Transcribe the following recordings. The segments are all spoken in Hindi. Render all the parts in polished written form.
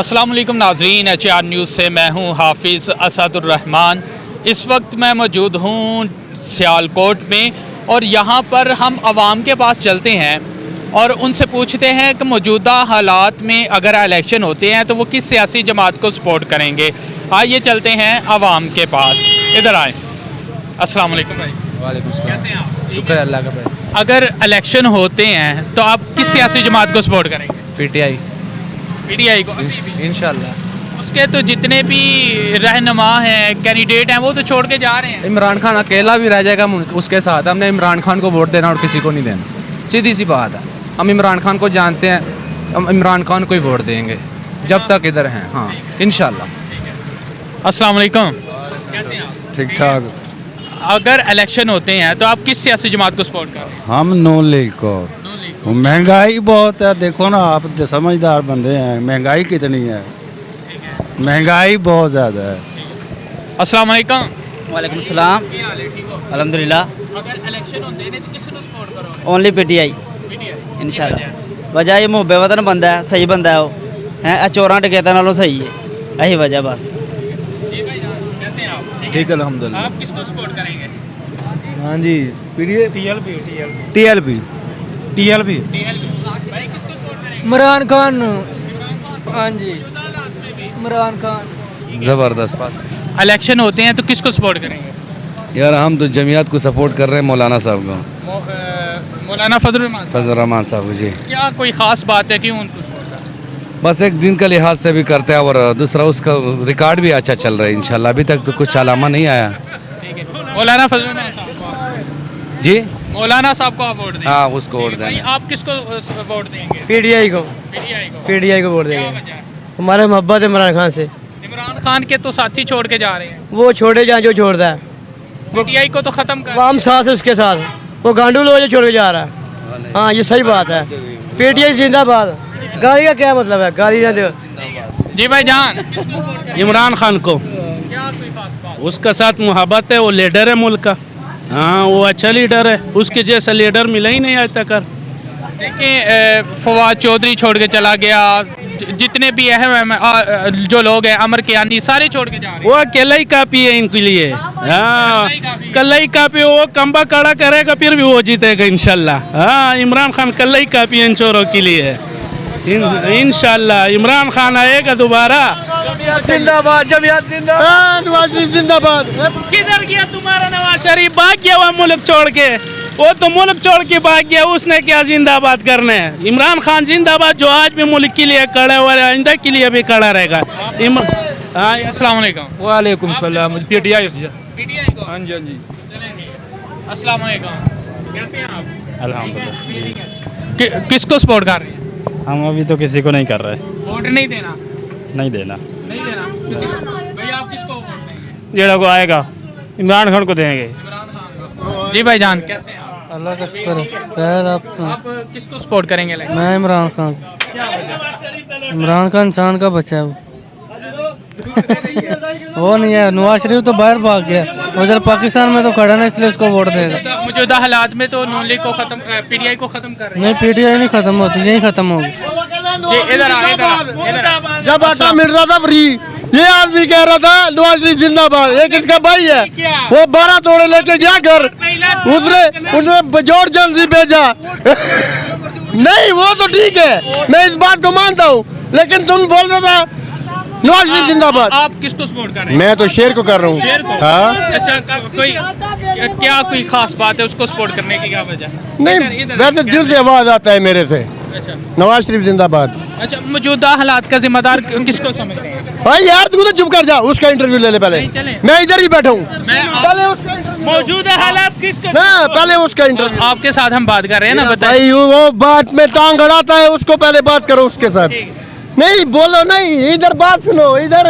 अस्सलाम वालेकुम नाज़रीन, HR न्यूज़ से मैं हूं हाफिज़ असदुर्रहमान। इस वक्त मैं मौजूद हूं सियालकोट में और यहाँ पर हम आवाम के पास चलते हैं और उनसे पूछते हैं कि मौजूदा हालात में अगर इलेक्शन होते हैं तो वो किस सियासी जमात को सपोर्ट करेंगे। आइए चलते हैं आवाम के पास, इधर आए। अस्सलाम वालेकुम भाई। वालेकुम सलाम। कैसे हैं आप? शुक्र है अल्लाह का भाई। अगर इलेक्शन होते हैं तो आप किस सियासी जमात को सपोर्ट करेंगे? PTI PTI को। इंशाल्लाह। उसके तो जितने भी रहनुमा हैं, कैंडिडेट हैं, वो तो छोड़ के जा रहे हैं। इमरान खान अकेला भी रह जाएगा उसके साथ। हमने इमरान खान को वोट देना और किसी को नहीं देना, सीधी सी बात है। हम इमरान खान को जानते हैं, हम इमरान खान को ही वोट देंगे जब तक इधर हैं। हाँ इंशाल्लाह। अस्सलाम वालेकुम। कैसे हैं आप? ठीक ठाक। अगर इलेक्शन होते हैं तो आप किस सियासी जमात को सपोर्ट करें? हम नून लीग को। महंगाई बहुत है, देखो ना, आप समझदार बंदे हैं। महंगाई कितनी है, महंगाई बहुत ज़्यादा है। अस्सलाम वालेकुम। वालेकुम सलाम। अल्हम्दुलिल्लाह। अगर इलेक्शन होते हैं तो किसको सपोर्ट करोगे? ओनली PTI इंशाल्लाह। वजह ये मुहब्बे वतन बंदा है, सही बंदा है वो है, चोरां डकैतां नालों सही है, यही वजह बस। जी भाई जान, कैसे हैं आप? ठीक है अल्हम्दुलिल्लाह। आप किसको सपोर्ट करेंगे? हाँ जी, TLP। भाई किसको सपोर्ट करेंगे? इमरान खान। हाँ जी, इमरान खान। ज़बरदस्त बात। इलेक्शन होते हैं तो किसको सपोर्ट करेंगे? यार हम तो जमीयत को सपोर्ट कर रहे हैं, मौलाना साहब को, मौलाना फजल रहमान साहब जी। क्या कोई ख़ास बात है, क्यों उनको सपोर्ट करें? बस एक दिन का लिहाज से भी करते हैं और दूसरा उसका रिकॉर्ड भी अच्छा चल रहा है इंशाल्लाह। अभी तक तो कुछ अलामा नहीं आया। ठीक है, मौलाना फजल साहब को। जी मौलाना साहब को आप वोट देंगे? हाँ, उसको वोट भाई देंगे। आप किसको वोट देंगे? PTI को। PTI को वोट क्या देंगे। वजह है? हमारे मोहब्बत है इमरान खान से। इमरान खान के तो साथी छोड़ के जा रहे हैं। वो छोड़े जहाँ जो छोड़ता है, PTI को तो खत्म कर वो हम साथ है उसके साथ। वो गांडू लोग जो छोड़ के जा रहा है। हाँ ये सही बात है। PTI जिंदाबाद। गाली का क्या मतलब है? गाली ना दो। जी भाई जान। इमरान खान को क्या कोई खास बात? उसका साथ मुहब्बत है, वो लीडर है मुल्क का। हाँ वो अच्छा लीडर है, उसके जैसा लीडर मिला ही नहीं आज तक। देखिए फवाद चौधरी छोड़ के चला गया, जितने भी अहम जो लोग हैं, अमर कियानी, सारे छोड़ के जा रहे वो अकेला ही काफी है इनके लिए। हाँ कल्ला ही काफी, वो कंबा खड़ा करेगा फिर भी वो जीतेगा इंशाल्लाह। हाँ इमरान खान कल्ला ही काफी है इन चोरों के लिए। इंशाल्लाह इमरान खान आएगा दोबारा। जिंदाबाद, जमीयत जिंदाबाद, नवाज शरीफ जिंदाबाद। किधर गया तुम्हारा नवाज शरीफ? भाग गया वो मुल्क छोड़ के, वो तो मुल्क छोड़ के भाग गया। उसने क्या जिंदाबाद करने है? इमरान खान जिंदाबाद, जो आज भी मुल्क के लिए खड़ा है और आइंदा के लिए भी खड़ा रहेगा। हाँ अस्सलाम वालेकुम। वालेकुम सलाम। PTI से। PTI को। हाँ जी, हाँ जी। अस्सलाम वालेकुम। कैसे हैं आप? अल्हम्दुलिल्लाह। किसको सपोर्ट कर रहे हैं? हम अभी तो किसी को नहीं कर रहे, वोट नहीं देना? नहीं देना। नहीं देना किसी को? भाई आप किसको वोट देंगे? जेड़ा को आएगा इमरान खान को देंगे। इमरान खान को। जी भाई जान, कैसे हैं आप? अल्लाह का शुक्र है। खैर आप किसको सपोर्ट करेंगे? मैं इमरान खान। क्या वजह? इमरान खान इंसान का बच्चा है। वो नहीं है। नवाज शरीफ तो बाहर भाग गया, उधर पाकिस्तान में तो खड़ा ना, इसलिए उसको वोट देगा। मौजूदा हालात में तो नून लीग को खत्म, PTI को खत्म कर रहे हैं। नहीं, PTI नहीं खत्म होती, यही खत्म होगी। इधर आ, इधर आ, इधर आ। जब आटा मिल रहा था फ्री, ये आदमी कह रहा था नवाज शरीफ जिंदाबाद। एक इसका भाई है, वो 12 तोड़े लेके गया घर, उसने बेजोड़ जंजी भेजा। नहीं वो तो ठीक है, मैं इस बात को मानता हूँ, लेकिन तुम बोल रहा था नवाज शरीफ जिंदाबाद। आप किसको सपोर्ट कर रहे हैं? मैं तो शेर को कर रहा हूँ। शेर को? हाँ? अच्छा, कोई क्या कोई खास बात है उसको सपोर्ट करने की? क्या वजह? नहीं वैसे दिल से आवाज आता है मेरे से, अच्छा नवाज शरीफ जिंदाबाद। अच्छा, मौजूदा हालात का जिम्मेदार किसको समझते हैं? भाई यार तू तो चुप कर जा, उसका इंटरव्यू ले ले पहले। नहीं, चले। मैं इधर ही बैठा हूँ, मैं उसका इंटरव्यू। मौजूदा हालात किसको? ना पहले उसका इंटरव्यू। आपके साथ हम बात कर रहे हैं ना, बताइए। भाई वो बात में टांग अड़ाता है, उसको पहले बात करो उसके साथ। नहीं बोलो, नहीं इधर बात सुनो, इधर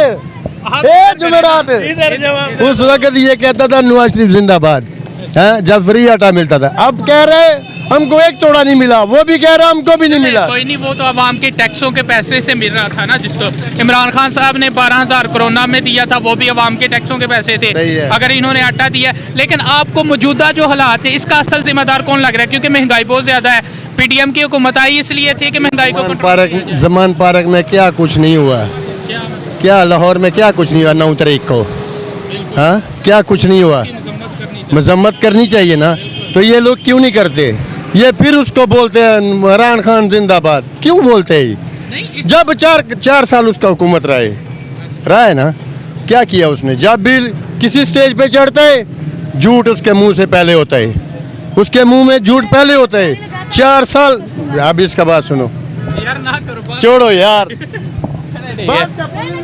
जुमेरात। इधर जवाब। उस वक्त ये कहता था नवाज शरीफ जिंदाबाद, जब फ्री आटा मिलता था। अब कह रहे हमको एक तोड़ा नहीं मिला, वो भी कह रहा हमको भी नहीं मिला। कोई नहीं, वो तो आवाम के टैक्सों के पैसे से मिल रहा था ना, जिसको इमरान खान साहब ने 12,000 कोरोना में दिया था, वो भी आवाम के टैक्सों के पैसे थे। अगर इन्होंने आटा दिया, लेकिन आपको मौजूदा जो हालात है इसका असल जिम्मेदार कौन लग रहा है? क्योंकि महंगाई बहुत ज्यादा है। PDM की हुकूमत आई इसलिए थी कि महंगाई को जमान पार्क में क्या कुछ नहीं हुआ है। क्या लाहौर में क्या कुछ नहीं हुआ 9 तारीख को? हाँ, क्या कुछ नहीं हुआ? मजम्मत करनी चाहिए ना, तो ये लोग क्यों नहीं करते? ये फिर उसको बोलते हैं इमरान खान जिंदाबाद, क्यों बोलते हैं? जब 4 साल उसका हुकूमत रहा है ना, क्या किया उसने? जब भी किसी स्टेज पे चढ़ता है, झूठ उसके मुंह से पहले होता है, उसके मुंह में झूठ पहले होता है। 4 साल, अब इसका बात सुनो, यार ना करो छोड़ो यार।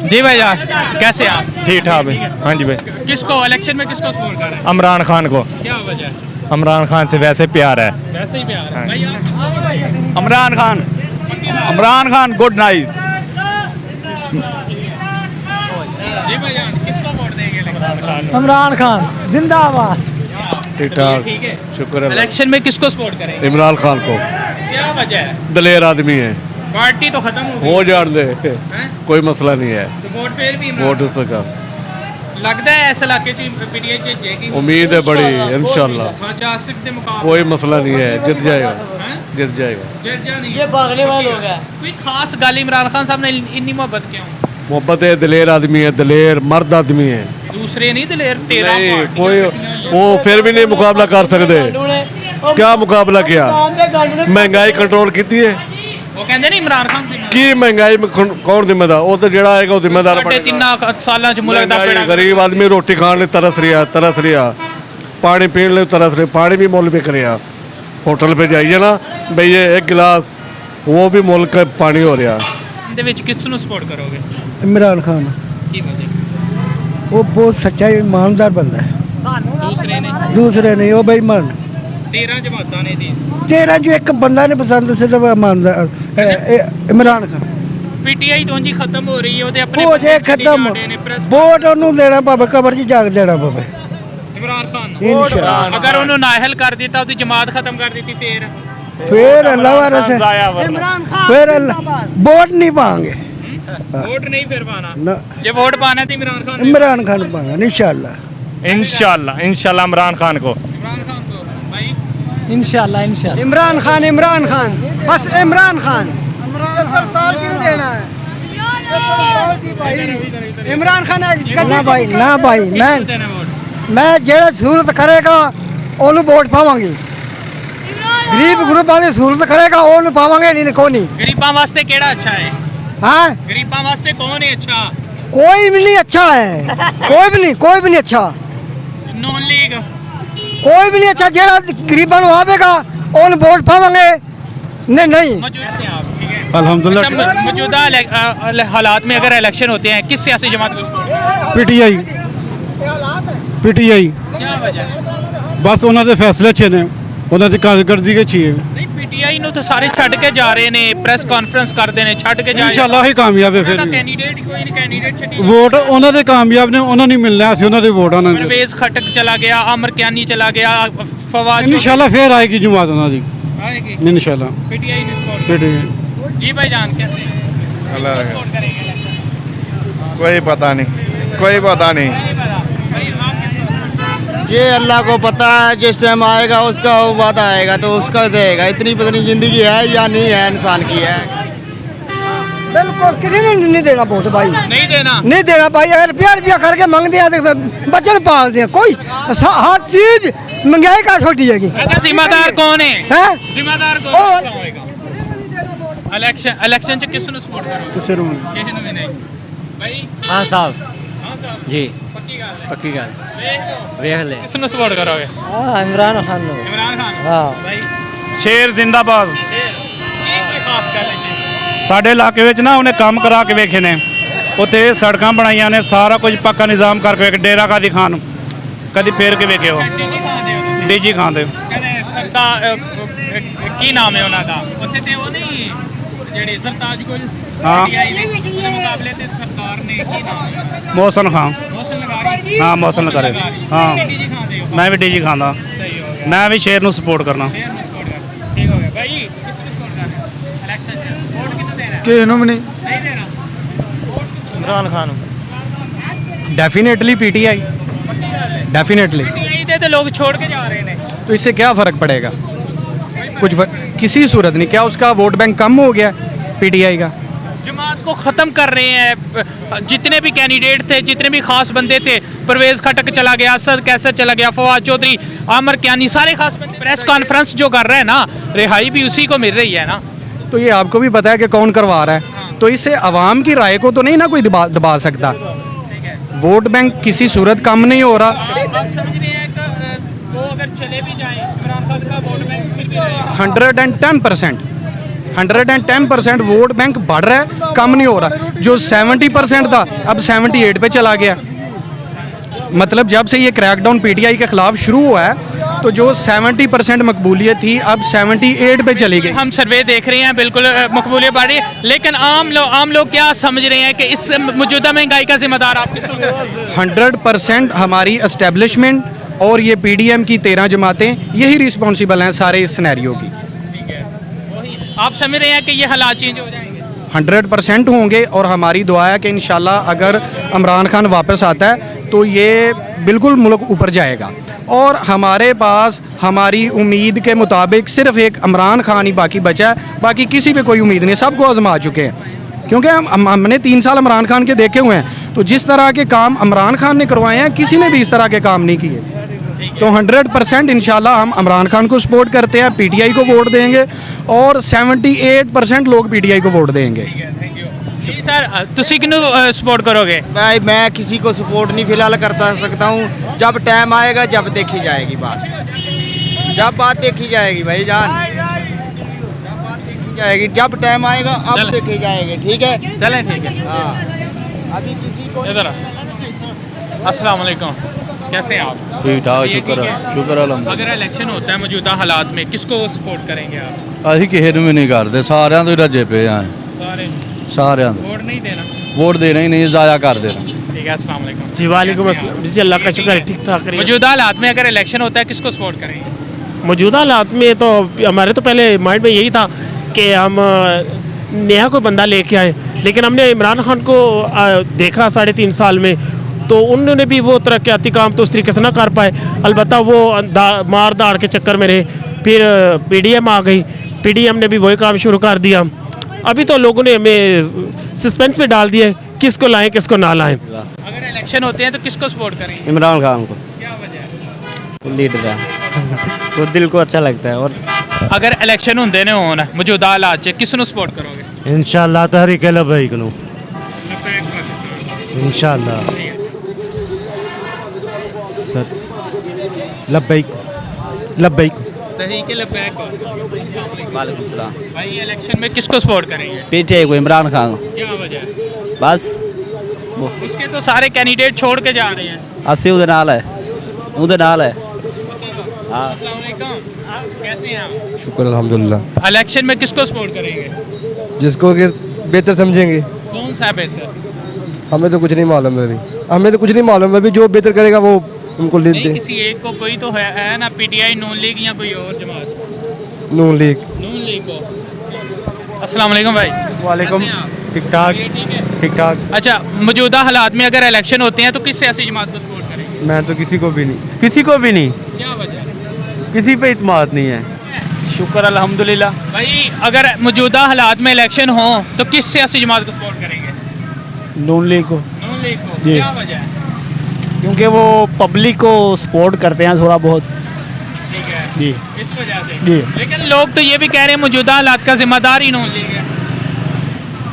जी भाई यार, कैसे आप? ठीक ठाक भाई। हाँ जी भाई। किसको इलेक्शन में किसको सपोर्ट कर रहे हैं? इमरान खान को। क्या वजह है? इमरान खान से वैसे प्यार है। वैसे ही प्यार है भाई। आप किसको वोट करेंगे? Imran Khan good night. जी भाई जान, किसको वोट देंगे इलेक्शन? इमरान खान जिंदाबाद। ठीक ठाक, ठीक है। शुक्र है। इलेक्शन में किसको सपोर्ट करेंगे? इमरान खान को। क्या वजह है? दलेर आदमी है, पार्टी तो खत्म हो गई हो जान दे, हैं? कोई मसला नहीं है। तो वोट फिर भी वोट इमरान। उसका लगता है इस इलाके च पीटीआई जीतेगी। उम्मीद है बड़ी, इंशाल्लाह ख्वाजा आसिफ के मुकाबले कोई मसला नहीं है, जित जाएगा, हैं? जित जाएगा। जज जा नहीं ये भागने वाले लोग हैं। कोई खास गल इमरान खान साहब ने इन्नी मोहब्बत क्यों? मोहब्बत है, दलेर आदमी है, दलेर मर्द आदमी है। दूसरे नहीं दिलेर, तेरा नहीं कोई, वो फिर भी नहीं मुकाबला कर सकते। क्या मुकाबला किया? महंगाई कंट्रोल की है वो कहते नहीं इमरान खान से की महंगाई में कौन जिम्मेदार? वो तो जड़ा आएगा वो जिम्मेदार साढ़े 3 साल च मुल्क दा महंगाई, बेड़ा गरीब आदमी रोटी खाने तरस रिया, पानी पीने लिए तरस रहे, पानी भी मुल बिक रहा। होटल पे जाइए ना भाई, ये 1 गिलास वो भी मुल्क का पानी हो रहा। दे विच किस नु सपोर्ट करोगे? इमरान खान की वजह? वो बहुत सच्चा ईमानदार बंदा है। दूसरे ने नहीं वो बेईमान। 13 जमातां ने दी। 13 जो एक बंदा ने पसंद से तो ईमानदार इमरान खान। पीटीआई तो जी खत्म हो रही है, ਉਹਦੇ ਆਪਣੇ ਹੋ ਜੇ ਖਤਮ ਵੋਟ ਉਹਨੂੰ ਦੇਣਾ ਪਵੇ, ਕਬਰ 'ਚ ਜਾ ਕੇ ਦੇਣਾ ਪਵੇ। ਇਮਰਾਨ ਖਾਨ इंशाल्लाह। अगर ਉਹਨੂੰ ਨਾਹਲ ਕਰ ਦਿੱਤਾ, ਉਹਦੀ ਜਮਾਤ ਖਤਮ ਕਰ ਦਿੱਤੀ फिर अल्लाह वारस है, फिर वोट नहीं पाएंगे। वोट नहीं फिर पाना। ना जे वोट पाना है तो इमरान खान इमरान खान पाएंगे इंशाल्लाह। इंशाल्लाह इमरान खान को। इमरान खान को भाई इंशाल्लाह इमरान खान बस इमरान खान देना है। इमरान खान ना भाई मैं जेड़ा सहूलत करेगा ओनू वोट पावांगे। गरीब गुरबां दी सहूलत करेगा ओनू पावांगे, नहीं को नहीं। गरीबां वास्ते केड़ा अच्छा है? हाँ गरीबां वास्ते कौन है अच्छा? कोई भी नहीं अच्छा है, कोई भी नहीं अच्छा, नॉन लीग कोई भी नहीं अच्छा। जेड़ा गरीबां नू आवेगा ओनू वोट पावांगे। नहीं मौजूदा से आप ठीक है अल्हम्दुलिल्लाह। अच्छा, मौजूदा हालात में अगर इलेक्शन होते हैं, किस सियासी जमात को सपोर्ट? पीटीआई क्या वजह है? बस ਉਹਨਾਂ ਦੇ ਫੈਸਲੇ ਅੱਛੇ ਨੇ, ਉਹਨਾਂ ਦੀ ਕਾਰਗੁਜ਼ਾਰੀ ਅੱਛੀ ਹੈ। नहीं पीटीआई ਨੂੰ तो सारे ਛੱਡ ਕੇ ਜਾ ਰਹੇ ਨੇ, ਪ੍ਰੈਸ ਕਾਨਫਰੰਸ ਕਰਦੇ ਨੇ, ਛੱਡ ਕੇ ਜਾ ਇਨਸ਼ਾਅੱਲਾ ਹੀ ਕਾਮਯਾਬ ਹੈ। ਫਿਰ ਕੈਂਡੀਡੇਟ ਕੋਈ ਨਹੀਂ, ਕੈਂਡੀडेट ਛੱਡੀ। ਵੋਟ ਉਹਨਾਂ ਦੇ ਕਾਮਯਾਬ ਨੇ, ਉਹਨਾਂ ਨੂੰ ਮਿਲਣਾ, ਅਸੀਂ ਉਹਨਾਂ ਦੇ ਵੋਟ ਉਹਨਾਂ ਨੂੰ। परवेज खटक चला गया, आमर कियानी चला गया, फवाद ਇਨਸ਼ਾਅੱਲਾ ਫਿਰ ਆਏਗੀ ਜਮਾਤ ਉਹਨਾਂ ਦੀ, आएगी। ਇਨਸ਼ਾਅੱਲਾ। पीटीआई ने सपोर्ट पीटीआई जी भाई जान कैसे किसको सपोर्ट करेंगे इलेक्शन? कोई पता नहीं, कोई पता नहीं। नहीं पता भाई, आप किसको? ये अल्लाह को पता है, जिस टाइम आएगा उसका वो वादा आएगा तो उसका देगा। इतनी पतनी जिंदगी है या नहीं है इंसान की है। बिल्कुल किसी ने नहीं देना वोट भाई, नहीं देना भाई। अगर रुपया करके मांगते हैं तो बच्चे पालते हैं, कोई हर चीज महंगाई का छोटी है। अगर जिम्मेदार कौन है? हैं? जिम्मेदार ओ- कौन होएगा? इलेक्शन च किस नु सपोर्ट करोगे? ਕਿਸੇ ਨੂੰ किसी नु भी नहीं भाई। हाँ साहब हां साहब जी, पक्की गल है। पक्की गल देख लो वेख ले। किस नु सपोर्ट करोगे? इमरान खान इमरान खान हाँ। भाई शेर जिंदाबाद। की खास गल है जी? ਸਾਡੇ ਇਲਾਕੇ ਵਿੱਚ ਨਾ ਉਹਨੇ ਕੰਮ ਕਰਾ ਕੇ ਵੇਖੇ ਨੇ, ਉੱਥੇ ਸੜਕਾਂ ਬਣਾਈਆਂ ਨੇ, ਸਾਰਾ ਕੁਝ ਪੱਕਾ ਨਿਜ਼ਾਮ ਕਰਕੇ ਵੇਖ। ਡੇਰਾ ਕਾਦੀ ਖਾਨ ਕਦੀ ਫੇਰ ਕੇ ਵੇਖਿਓ? ਡੀਜੀ ਖਾਂਦੇ ਹੋ ਤੁਸੀਂ? ਡੀਜੀ ਖਾਂਦੇ ਕਹਿੰਦੇ ਸਰਦਾਰ ਕੀ ਨਾਮ ਹੈ ਉਹਨਾਂ ਦਾ? ਉੱਥੇ ਤੇ ਉਹ ਨਹੀਂ ਜਿਹੜੇ ਸਰਤਾਜ ਗੁਲ ਹਾਂ। ਪੀਟੀਆਈ ਦੇ ਉਹਦੇ ਮੁਕਾਬਲੇ ਤੇ ਸਰਦਾਰ ਨੇ ਕੀ ਨਾਮ ਹੈ? ਮੋਹਸਨ ਖਾਨ। ਮੌਸਮ ਲਗਾਰੀ। ਹਾਂ ਮੋਹਸਨ ਲਗਾਰੀ। ਹਾਂ ਤੁਸੀਂ ਡੀਜੀ ਖਾਂਦੇ ਹੋ? ਮੈਂ ਵੀ ਡੀਜੀ ਖਾਂਦਾ, ਸਹੀ ਹੋ ਗਿਆ। ਮੈਂ ਵੀ ਸ਼ੇਰ ਨੂੰ ਸਪੋਰਟ ਕਰਨਾ। ਫੇਰ ਨੂੰ ਸਪੋਰਟ ਕਰ। ਠੀਕ ਹੋ ਗਿਆ ਭਾਈ। ਕਿਸ ਨੂੰ ਸਪੋਰਟ ਕਰਨਾ ਇਲੈਕਸ਼ਨ ਚ? ਵੋਟ ਕਿਹਨੂੰ ਦੇਣਾ? ਕਿਸੇ ਨੂੰ ਵੀ ਨਹੀਂ। ਨਹੀਂ ਦੇਣਾ ਵੋਟ ਕਿਸ ਨੂੰ? इमरान खान डेफिनेटली पीटीआई, ਪੱਕੀ ਗੱਲ ਹੈ। डेफिनेटली। ਪੀਟੀਆਈ ਦੇ ਤੇ ਲੋਕ ਛੋੜ ਕੇ ਜਾ ਰਹੇ ਨੇ। तो इससे क्या फ़र्क पड़ेगा? किसी सूरत नहीं। क्या उसका वोट बैंक कम हो गया पीटीआई का? जमात को ख़त्म कर रहे हैं। जितने भी कैंडिडेट थे, जितने भी खास बंदे थे, परवेज़ खटक चला गया, असद कैसर चला गया, फवाद चौधरी, आमर कियानी, सारे खास बंदे प्रेस कॉन्फ्रेंस जो कर रहे हैं ना, रिहाई भी उसी को मिल रही है ना। तो ये आपको भी पता है कि कौन करवा रहा है, तो इससे आवाम की राय को तो नहीं ना कोई दबा सकता। वोट बैंक किसी सूरत कम नहीं हो रहा। आप समझ रहे हैं कि वो अगर चले भी जाएं, इमरान खान का वोट बैंक फिर भी रहेगा। 110% वोट बैंक बढ़ रहा है, कम नहीं हो रहा। जो 70% था अब 78 पे चला गया। मतलब जब से ये क्रैकडाउन पीटीआई के खिलाफ शुरू हुआ है तो जो 70% मकबूलियत थी अब 78 पे चली गई। हम सर्वे देख रहे हैं, बिल्कुल मकबूलियत बढ़ रही है, लेकिन आम लोग क्या समझ रहे हैं कि इस मौजूदा महंगाई का जिम्मेदार आप किसको समझते हैं? 100% हमारी एस्टेब्लिशमेंट और ये पीडीएम की 13 जमातें यही रिस्पॉन्सिबल हैं सारे इस सिनेरियो की। आप समझ रहे हैं कि ये हालात चेंज हो जाएंगे? 100% होंगे और हमारी दुआ है कि इंशाल्लाह अगर इमरान खान वापस आता है तो ये बिल्कुल मुल्क ऊपर जाएगा। और हमारे पास हमारी उम्मीद के मुताबिक सिर्फ एक इमरान खान ही बाकी बचा है, बाकी किसी पे कोई उम्मीद नहीं, सबको आजमा चुके हैं। क्योंकि हमने 3 साल इमरान खान के देखे हुए हैं, तो जिस तरह के काम इमरान खान ने करवाए हैं किसी ने भी इस तरह के काम नहीं किए। तो 100% इंशाल्लाह हम इमरान खान को सपोर्ट करते हैं, पीटीआई को वोट देंगे और 78% लोग पीटीआई को वोट देंगे। जी सर, तुसी किन्नू सपोर्ट करोगे? भाई मैं किसी को सपोर्ट नहीं फिलहाल करता सकता हूँ, जब टाइम आएगा जब देखी जाएगी बात, जब बात देखी जाएगी भाई जान, जब बात देखी जाएगी, जब टाइम आएगा अब देखी जाएगी। ठीक है, चलें, ठीक है। हाँ, अभी किसी को इधर अस्सलाम वालेकुम, कैसे हैं आप? ठीक ठाक, शुक्र है, शुक्र अलहमदुलिल्लाह। अगर इलेक्शन होता है मौजूदा हालात में, किसको सपोर्ट करेंगे आप? ਅਸੀਂ ਕਿਸੇ ਨੂੰ ਵੀ ਨਹੀਂ ਕਰਦੇ, ਸਾਰਿਆਂ ਤੋਂ ਹੀ ਰੱਜੇ ਪਏ ਆ, सारे ਸਾਰਿਆਂ ਨੂੰ वोट नहीं देना? ਵੋਟ ਦੇਣਾ ਹੀ ਨਹੀਂ, ਜ਼ਾਇਆ ਕਰ ਦੇਣਾ। ठीक है, अस्सलाम वालेकुम। जी वालेकुम अस्सलाम। जी अल्लाह का शुक्र है, ठीक ठाक रही है। मौजूदा हालात में अगर इलेक्शन होता है किसको सपोर्ट करेंगे? मौजूदा हालात में तो हमारे तो पहले माइंड में यही था कि हम नया कोई बंदा लेके आए, लेकिन हमने इमरान खान को देखा 3.5 साल में, तो उन्होंने भी वो तरक्याती काम तो उस तरीके से ना कर पाए। अलबत्ता वो मार दाड़ के चक्कर में रहे। फिर पीडीएम आ गई, पीडीएम ने भी वही काम शुरू कर दिया। अभी तो लोगों ने हमें सस्पेंस में डाल दिया, किसको लाएं किसको ना लाएं। अगर इलेक्शन होते हैं तो किसको सपोर्ट करेंगे? इमरान खान को, क्या वजह है? लीडर है वो दिल को अच्छा लगता है। और अगर इलेक्शन होंदे ने होन मौजूदा हालात च किसनु सपोर्ट करोगे? इंशाल्लाह तहरीक लबैक नु इंशाल्लाह सर लबैक लबैक। तहरीक लबैक। वालेकुम सलाम। भाई इलेक्शन में किसको सपोर्ट करेंगे? पीटीआई को, इमरान खान को। क्या वजह है? बस उसके तो सारे कैंडिडेट छोड़ के जा रहे हैं। अस्सी उधर नाल है, उधर नाल है। हाँ, अस्सलाम वालेकुम, कैसे हैं आप? शुक्र अल्हम्दुलिल्लाह। इलेक्शन में किसको सपोर्ट करेंगे? जिसको कि बेहतर समझेंगे। कौन सा बेहतर? हमें तो कुछ नहीं मालूम है अभी, हमें तो कुछ नहीं मालूम है अभी, जो बेहतर करेगा वो उनको लीड नहीं, दे। किसी एक को, कोई तो है ना, पीटीआई, नून लीग या कोई और जमात? नून लीग। नून लीग को। अस्सलाम वालेकुम भाई। वालेकुम, कैसे हैं आप? ठीक ठाक ये ठीक है। ठीक ठाक। अच्छा, मौजूदा हालात में अगर इलेक्शन होते हैं तो किस सियासी जमात को सपोर्ट करेंगे? मैं तो किसी को भी नहीं, किसी को भी नहीं, क्या वजह है? किसी पे इत्मीनान नहीं है। शुक्र अल्हम्दुलिल्लाह। भाई अगर मौजूदा हालात में इलेक्शन हो तो किस सियासी जमात को सपोर्ट करेंगे? नून लीग को, नून लीग को। जी। क्या वजह है? क्योंकि वो पब्लिक को सपोर्ट करते हैं थोड़ा बहुत। ठीक है जी इस वजह से। जी। लेकिन लोग तो ये भी कह रहे हैं मौजूदा हालात का जिम्मेदार ही नून लीग है।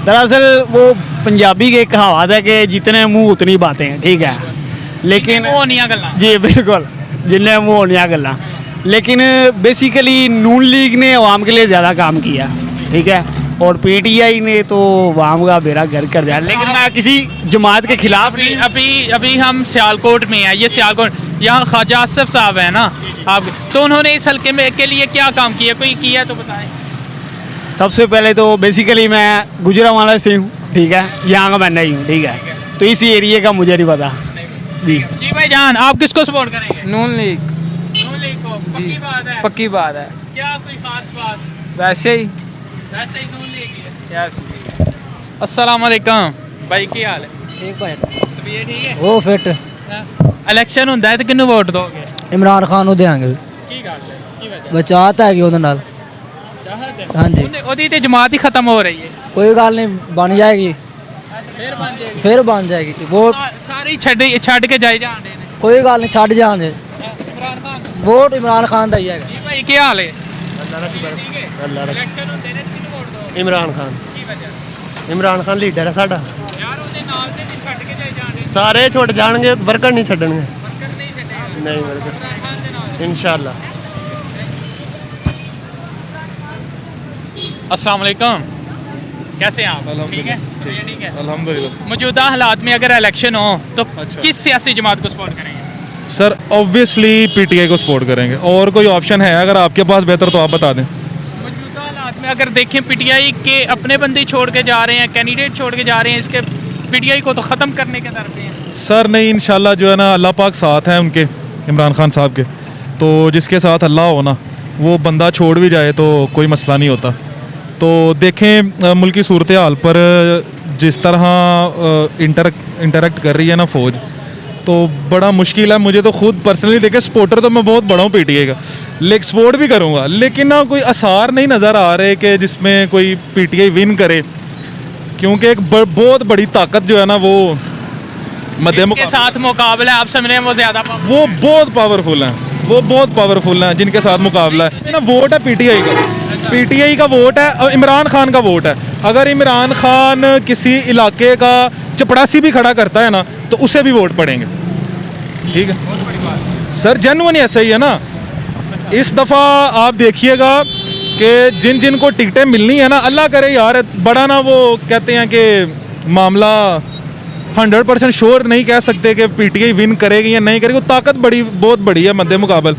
दरअसल वो पंजाबी की कहावत है कि जितने मुंह उतनी बातें, ठीक है, लेकिन वो नहीं गल्ला। जी बिल्कुल, जिन्हें मुंह होनिया गल्ला, लेकिन बेसिकली नून लीग ने अवाम के लिए ज़्यादा काम किया, ठीक है, और पीटीआई ने तो अवाम का बेड़ा गर्क कर दिया। लेकिन मैं किसी जमात के खिलाफ अभी नहीं। अभी अभी हम सियालकोट में हैं, ये सियालकोट, यहाँ ख्वाजा आसिफ साहब है ना आप, तो उन्होंने इस हल्के में के लिए क्या काम किया, कोई किया तो बताएं। सबसे पहले तो बेसिकली मैं गुजरांवाला से हूँ, ठीक है, यहाँ का मैं नहीं हूँ, ठीक है, तो इसी एरिया का मुझे नहीं पता। जी जी भाई जान, आप किसको सपोर्ट करेंगे? नून लीग। नून लीग को। पक्की बात है? पक्की बात है, क्या कोई खास बात? वैसे ही। वैसे ही नून लीग ही है। यस। अस्सलाम वालेकुम भाई, की हाल है? ठीक भाई, तबीयत ठीक है? वो फिट इलेक्शन ਹੁੰਦਾ है तो किन्नू वोट दोगे? इमरान खान ਨੂੰ ਦੇਾਂਗੇ। की गल है, की वजह? ਬਚਾਤ ਹੈਗੀ ਉਹਦੇ ਨਾਲ। चाहत है हाँ जी ਉਹਦੀ ਤੇ ਜਮਾਤ ਹੀ ਖਤਮ ਹੋ ਰਹੀ ਹੈ कोई गल नहीं बन जाएगी ਫਿਰ ਬਣ ਜਾਏਗੀ फिर बन जाएगी वोट ਸਾਰੇ ਛੱਡ ਕੇ ਜਾਈ ਜਾਂਦੇ ਨੇ कोई गल नहीं छड़ जाने ਇਮਰਾਨ ਖਾਨ वोट इमरान खान का ही है ਜੀ ਭਾਈ ਕੀ ਹਾਲ ਹੈ अल्लाह ਇਲੈਕਸ਼ਨ ਹੁੰਦੇ ਨੇ ਕਿਹਨੂੰ ਵੋਟ ਦਿਓ इमरान खान ਕੀ ਵਜ੍ਹਾ इमरान खान लीडर है साडा ਯਾਰ ਉਹਦੇ ਨਾਲ ਦੇ ਵੀ ਛੱਡ ਕੇ ਜਾਈ ਜਾਂਦੇ सारे छुट जाएंगे वर्कर नहीं छड़नगे ਵਰਕਰ ਨਹੀਂ ਛੱਡੇਗਾ नहीं वर्कर ਇਮਰਾਨ ਖਾਨ ਦੇ ਨਾਲ इंशाल्लाह अस्सलाम वालेकुम कैसे हैं आप ठीक है ठीक है अल्हम्दुलिल्लाह मौजूदा हालात में अगर इलेक्शन हो तो किस सियासी जमात को सपोर्ट करेंगे सर ऑब्वियसली पीटीआई को सपोर्ट करेंगे और कोई ऑप्शन है अगर आपके पास बेहतर तो आप बता दें मौजूदा हालात में अगर देखें पीटीआई के अपने बंदे छोड़ के जा रहे हैं कैंडिडेट छोड़ के जा रहे हैं इसके पीटीआई को तो ख़त्म करने के दर पे हैं सर नहीं इंशाल्लाह जो है ना अल्लाह पाक साथ हैं उनके इमरान खान साहब के तो जिसके साथ अल्लाह हो ना वो बंदा छोड़ भी जाए तो कोई मसला नहीं होता तो देखें मुल्क की सूरत हाल पर जिस तरह इंटरेक्ट कर रही है ना फ़ौज तो बड़ा मुश्किल है मुझे तो खुद पर्सनली देखे सपोर्टर तो मैं बहुत बड़ा हूँ पीटीआई का लेकिन सपोर्ट भी करूँगा लेकिन ना कोई आसार नहीं नज़र आ रहे कि जिसमें कोई पीटीआई विन करे क्योंकि एक बहुत बड़ी ताकत जो है ना वो मध्य के साथ मुकाबला आप समझ रहे हैं वो ज़्यादा वो बहुत पावरफुल हैं वो बहुत पावरफुल हैं जिनके साथ मुकाबला है ना वोट है पीटीआई का वोट है और इमरान खान का वोट है अगर इमरान खान किसी इलाके का चपड़ासी भी खड़ा करता है ना तो उसे भी वोट पड़ेंगे ठीक है सर जेन्युइन ऐसा ही है ना इस दफ़ा आप देखिएगा कि जिन जिन को टिकटें मिलनी है ना अल्लाह करे यार बड़ा ना वो कहते हैं कि मामला 100% श्योर नहीं कह सकते कि पीटीआई विन करेगी या नहीं करेगी वो ताकत बहुत बड़ी है मध्य मुकाबल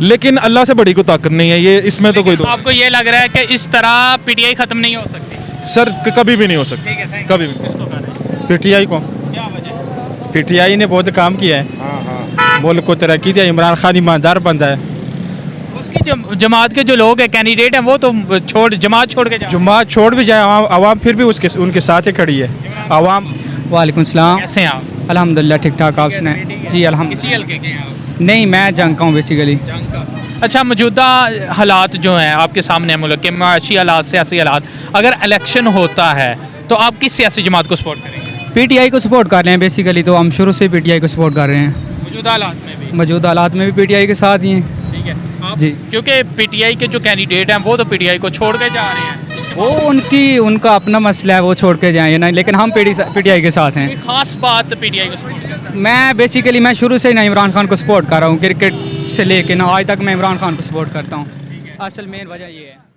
लेकिन अल्लाह से बड़ी कोई ताकत नहीं है ये इसमें तो कोई दो आपको ये लग रहा है कि इस तरह पीटीआई ख़त्म नहीं हो सकती सर कभी भी नहीं हो सकती कभी भी किसको कर रहे हैं पीटीआई को क्या वजह पीटीआई ने बहुत काम किया है मुल्क को तरक्की दिया इमरान खान ईमानदार बंदा है उसकी जमात के जो लोग हैं कैंडिडेट हैं वो तो जमात छोड़ के जुम्मा छोड़ भी जाए आवाम फिर भी उनके साथ ही खड़ी है आवाम वालेकुम सलाम कैसे हैं आप अल्हम्दुलिल्लाह ठीक ठाक आप सुनाएं जी अल्हम्दुलिल्लाह किसी हल्के के हैं आप नहीं मैं जंग का हूँ बेसिकली अच्छा मौजूदा हालात जो हैं आपके सामने मुल्क के माशी हालात सियासी हालात अगर इलेक्शन होता है तो आप किस सियासी जमात को सपोर्ट करेंगे पीटीआई को सपोर्ट कर रहे हैं बेसिकली तो हम शुरू से पीटीआई को सपोर्ट कर रहे हैं मौजूदा हालात में भी मौजूदा हालात में भी पीटीआई के साथ ही हैं ठीक है आप जी क्योंकि पीटीआई के जो कैंडिडेट हैं वो तो पीटीआई को छोड़ के जा रहे हैं वो उनका अपना मसला है वो छोड़ के जाएँ ना लेकिन हम पीटीआई के साथ हैं कोई खास बात पीटीआई को सपोर्ट करता है मैं बेसिकली मैं शुरू से ही ना इमरान खान को सपोर्ट कर रहा हूँ क्रिकेट से लेके ना आज तक मैं इमरान खान को सपोर्ट करता हूँ असल मेन वजह ये है